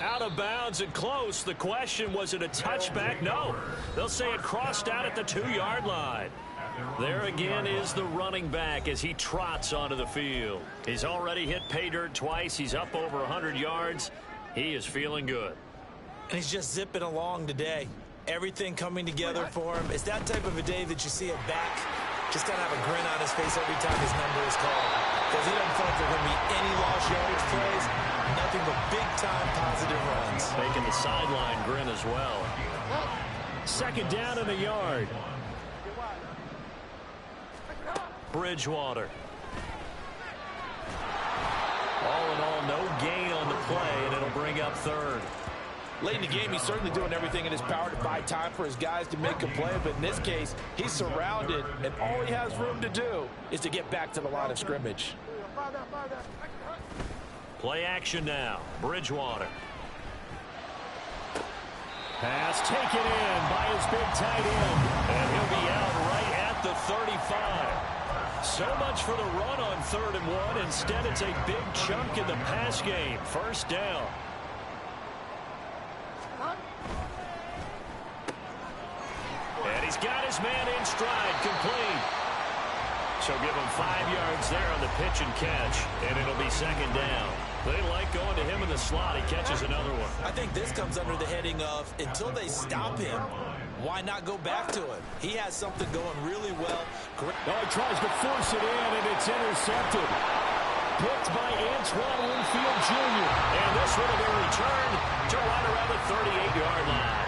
Out of bounds and close. The question, was it a touchback? No. They'll say it crossed out at the 2-yard line. There again is the running back as he trots onto the field. He's already hit pay dirt twice. He's up over 100 yards. He is feeling good. And he's just zipping along today. Everything coming together for him. It's that type of a day that you see a back just kind of have a grin on his face every time his number is called. Because he doesn't feel like there are going to be any lost yardage plays. Nothing but big-time positive runs. Making the sideline grin as well. Second down in the yard. Bridgewater. All in all, no gain on the play, and it'll bring up third. Late in the game, he's certainly doing everything in his power to buy time for his guys to make a play. But in this case, he's surrounded, and all he has room to do is to get back to the line of scrimmage. Play action now. Bridgewater. Pass taken in by his big tight end. And he'll be out right at the 35. So much for the run on 3rd and 1. Instead, it's a big chunk in the pass game. First down. And he's got his man in stride, complete. So give him 5 yards there on the pitch and catch, and it'll be 2nd down. They like going to him in the slot. He catches another one. I think this comes under the heading of, until they stop him, why not go back to it? He has something going really well. Oh, he tries to force it in, and it's intercepted. Picked by Antoine Winfield Jr. And this one will be returned to right around the 38-yard line.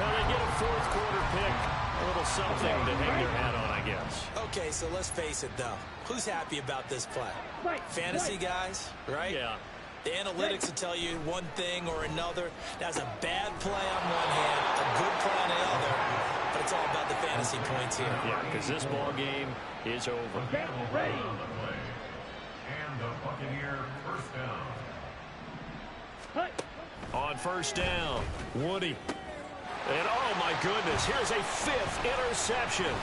Now they get a 4th quarter pick. A little something to hang your hat on, I guess. Okay, so let's face it, though. Who's happy about this play? Fantasy guys, right? Yeah. The analytics will tell you one thing or another. That's a bad play on one hand, a good play on the other, but it's all about the fantasy points here. Yeah, because this ball game is over. And the Buccaneer first down. On first down, Woody. And oh my goodness, here's a 5th interception.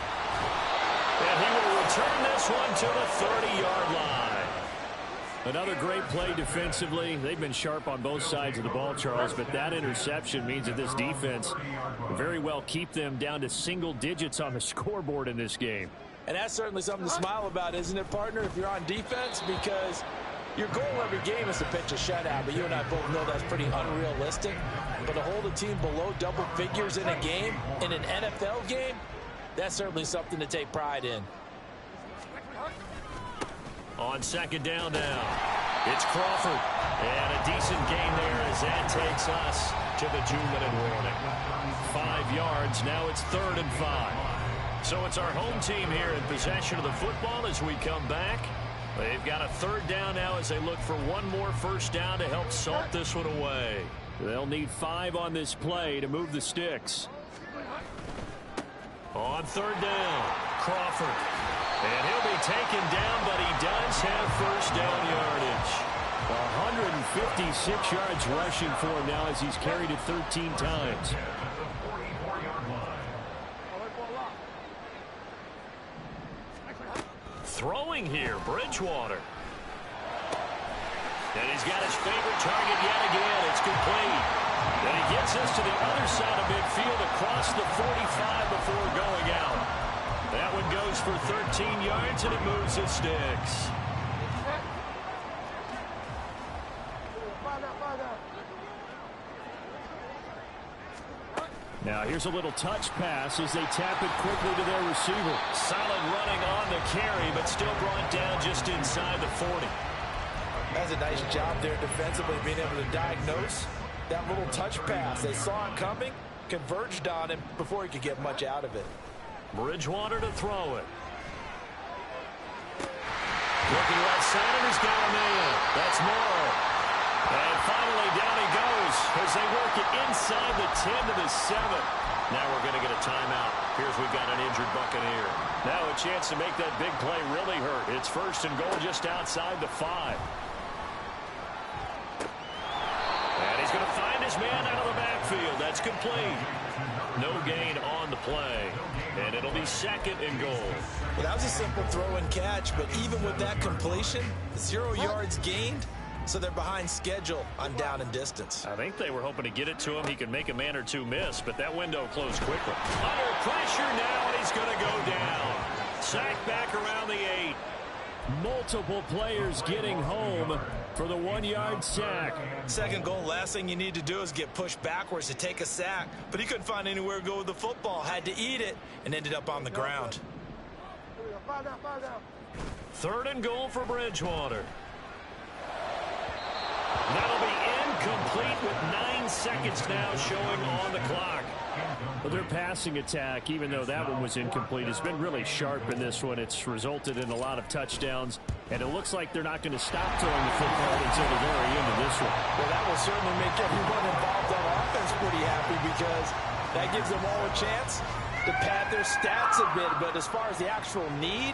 And he will return this one to the 30-yard line. Another great play defensively. They've been sharp on both sides of the ball, Charles, but that interception means that this defense very well keep them down to single digits on the scoreboard in this game. And that's certainly something to smile about, isn't it, partner, if you're on defense? Because your goal every game is to pitch a shutout, but you and I both know that's pretty unrealistic. But to hold a team below double figures in a game, in an NFL game, that's certainly something to take pride in. On 2nd down now, it's Crawford. And a decent gain there as that takes us to the 2-minute warning. 5 yards, now it's 3rd and 5. So it's our home team here in possession of the football as we come back. They've got a 3rd down now as they look for one more first down to help salt this one away. They'll need 5 on this play to move the sticks. On 3rd down, Crawford. And he'll be taken down, but he does have first down yardage. 156 yards rushing for him now as he's carried it 13 times. Throwing here, Bridgewater. And he's got his favorite target yet again. It's complete. And he gets us to the other side of midfield across the 45 before going out. That one goes for 13 yards, and it moves the sticks. Now here's a little touch pass as they tap it quickly to their receiver. Solid running on the carry, but still brought down just inside the 40. That's a nice job there defensively, being able to diagnose that little touch pass. They saw it coming, converged on him before he could get much out of it. Bridgewater to throw it. Looking right side, and he's got a man. That's Morrow. And finally down he goes as they work it inside the 10 to the 7. Now we're going to get a timeout. Here's we've got an injured Buccaneer. Now a chance to make that big play really hurt. It's 1st and goal just outside the 5. And he's going to find his man out of the backfield. That's complete. No gain on the play. And it'll be 2nd and goal. Well, that was a simple throw and catch, but even with that completion, 0 yards gained, so they're behind schedule on down and distance. I think they were hoping to get it to him. He could make a man or two miss, but that window closed quickly. Under pressure now, and he's going to go down. Sacked back around the 8. Multiple players getting home for the 1-yard sack. 2nd goal, last thing you need to do is get pushed backwards to take a sack. But he couldn't find anywhere to go with the football. Had to eat it and ended up on the ground. 3rd and goal for Bridgewater. That'll be incomplete with 9 seconds now showing on the clock. Well, their passing attack, even though that one was incomplete, has been really sharp in this one. It's resulted in a lot of touchdowns, and it looks like they're not going to stop throwing the football until the very end of this one. Well, that will certainly make everyone involved on offense pretty happy because that gives them all a chance to pad their stats a bit. But as far as the actual need,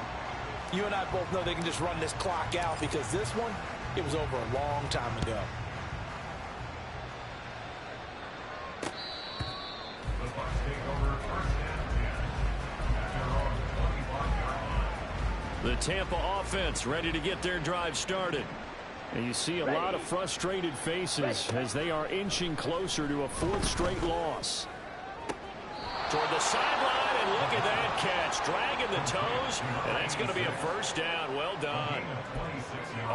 you and I both know they can just run this clock out because this one, it was over a long time ago. The Bucs take over first and 10 at their own 25-yard line. The Tampa offense ready to get their drive started. And you see a lot of frustrated faces as they are inching closer to a fourth straight loss. Toward the sideline, and look at that catch. Dragging the toes, and that's going to be a first down. Well done.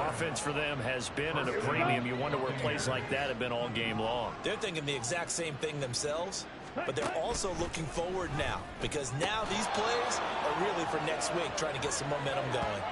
Offense for them has been at a premium. You wonder where plays like that have been all game long. They're thinking the exact same thing themselves, but they're also looking forward now because now these plays are really for next week, trying to get some momentum going.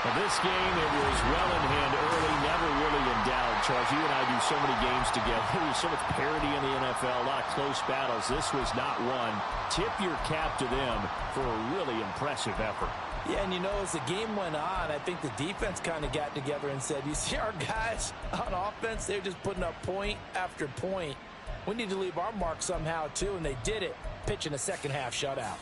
Well, this game, it was well in hand early, never really in doubt. Charles, you and I do so many games together. There's so much parity in the NFL, a lot of close battles. This was not one. Tip your cap to them for a really impressive effort. Yeah, and you know, as the game went on, I think the defense kind of got together and said, you see our guys on offense, they're just putting up point after point. We need to leave our mark somehow, too, and they did it, pitching a second-half shutout.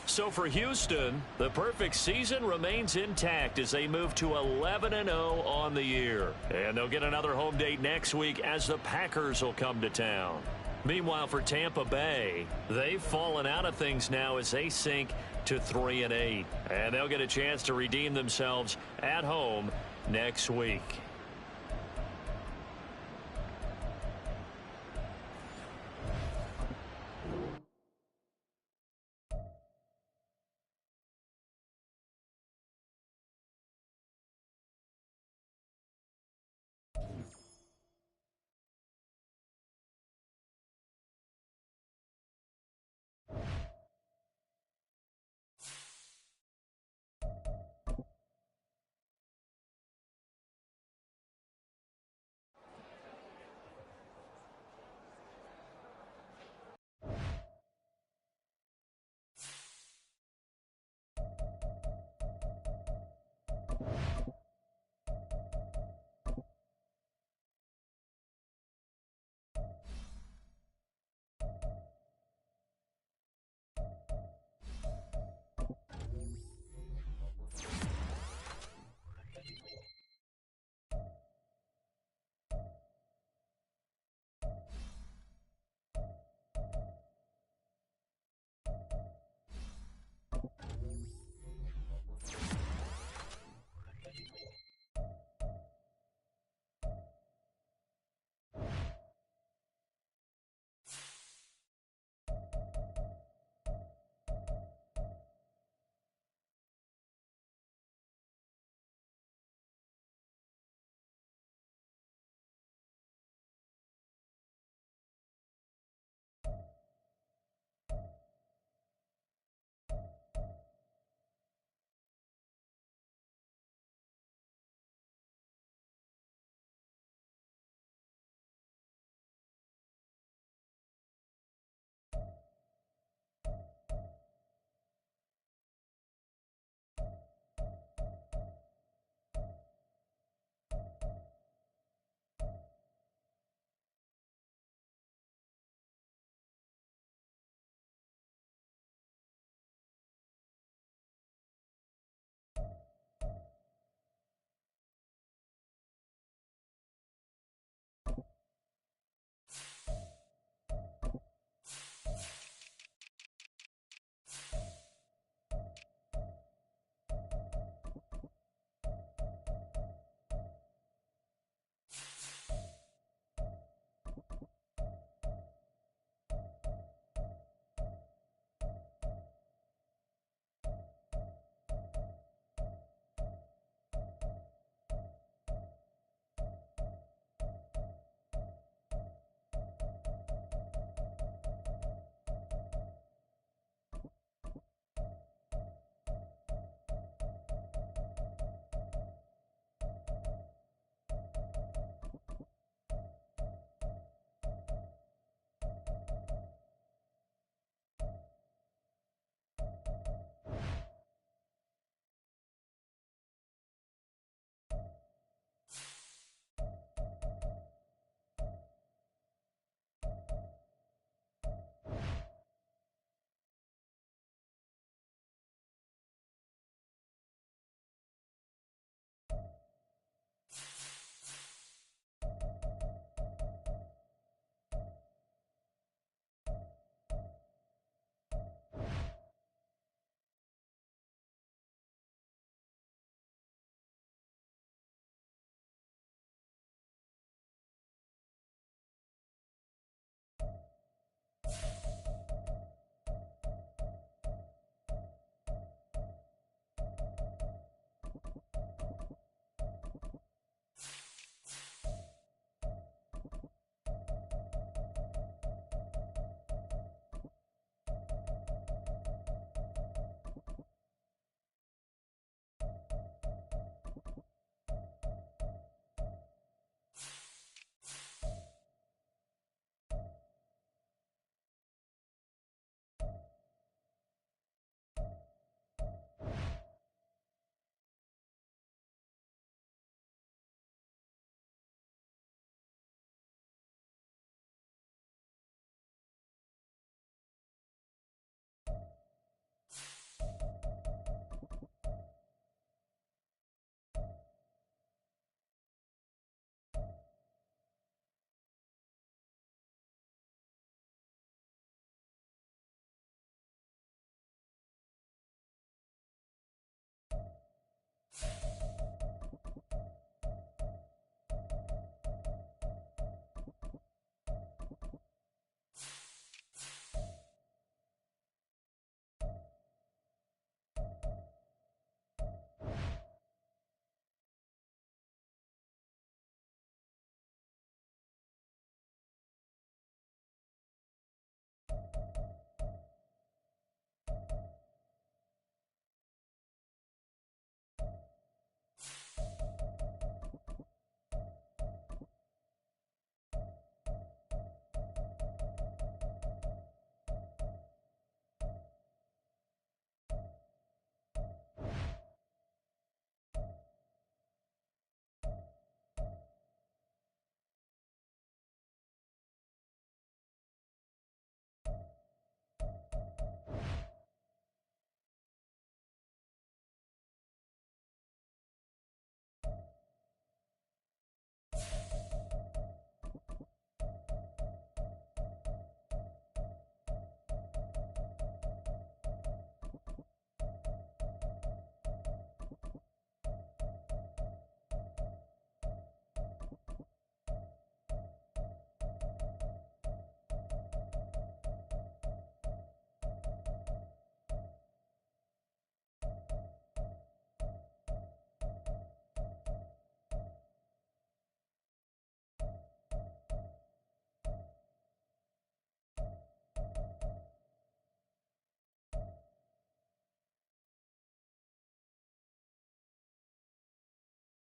So for Houston, the perfect season remains intact as they move to 11-0 on the year. And they'll get another home date next week as the Packers will come to town. Meanwhile, for Tampa Bay, they've fallen out of things now as they sink to 3-8. And they'll get a chance to redeem themselves at home next week.